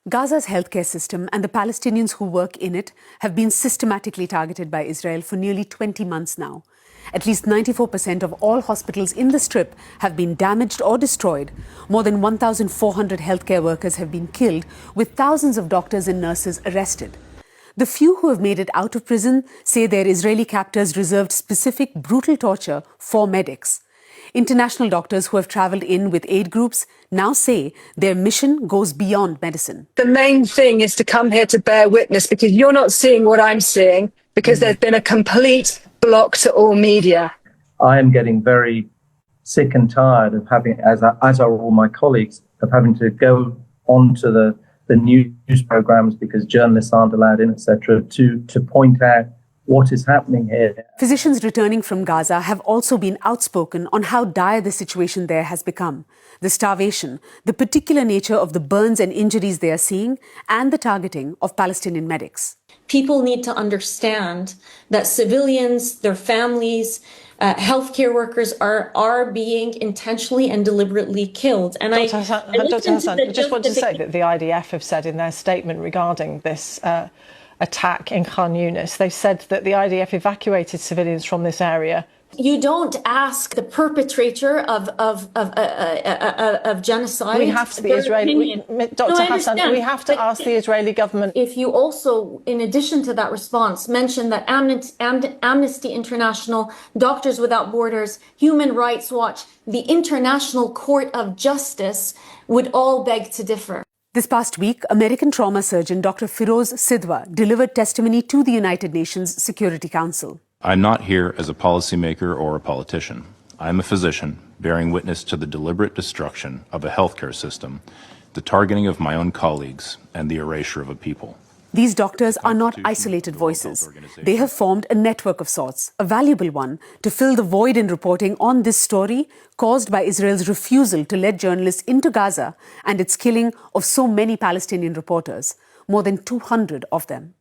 Gaza's healthcare system and the Palestinians who work in it have been systematically targeted by Israel for nearly 20 months now. At least 94% of all hospitals in the Strip have been damaged or destroyed. More than 1,400 healthcare workers have been killed, with thousands of doctors and nurses arrested. The few who have made it out of prison say their Israeli captors reserved specific brutal torture for medics. International doctors who have travelled in with aid groups now say their mission goes beyond medicine. The main thing is to come here to bear witness, because you're not seeing what I'm seeing, because there's been a complete block to all media. I am getting very sick and tired of having, as are all my colleagues, of having to go onto the news programs because journalists aren't allowed in, etc., to point out what is happening here. Physicians returning from Gaza have also been outspoken on how dire the situation there has become. The starvation, the particular nature of the burns and injuries they are seeing, and the targeting of Palestinian medics. People need to understand that civilians, their families, healthcare workers are being intentionally and deliberately killed. And Dr. Hassan, I just want to say that the IDF have said in their statement regarding this attack in Khan Yunis, they said that the IDF evacuated civilians from this area. You don't ask the perpetrator of genocide. We have to, Dr. Hassan, we have to ask the Israeli government. If you also, in addition to that response, mention that Amnesty International, Doctors Without Borders, Human Rights Watch, the International Court of Justice would all beg to differ. This past week, American trauma surgeon Dr. Firoz Sidhwa delivered testimony to the United Nations Security Council. I'm not here as a policymaker or a politician. I'm a physician bearing witness to the deliberate destruction of a healthcare system, the targeting of my own colleagues, and the erasure of a people. These doctors are not isolated voices. They have formed a network of sorts, a valuable one, to fill the void in reporting on this story caused by Israel's refusal to let journalists into Gaza and its killing of so many Palestinian reporters, more than 200 of them.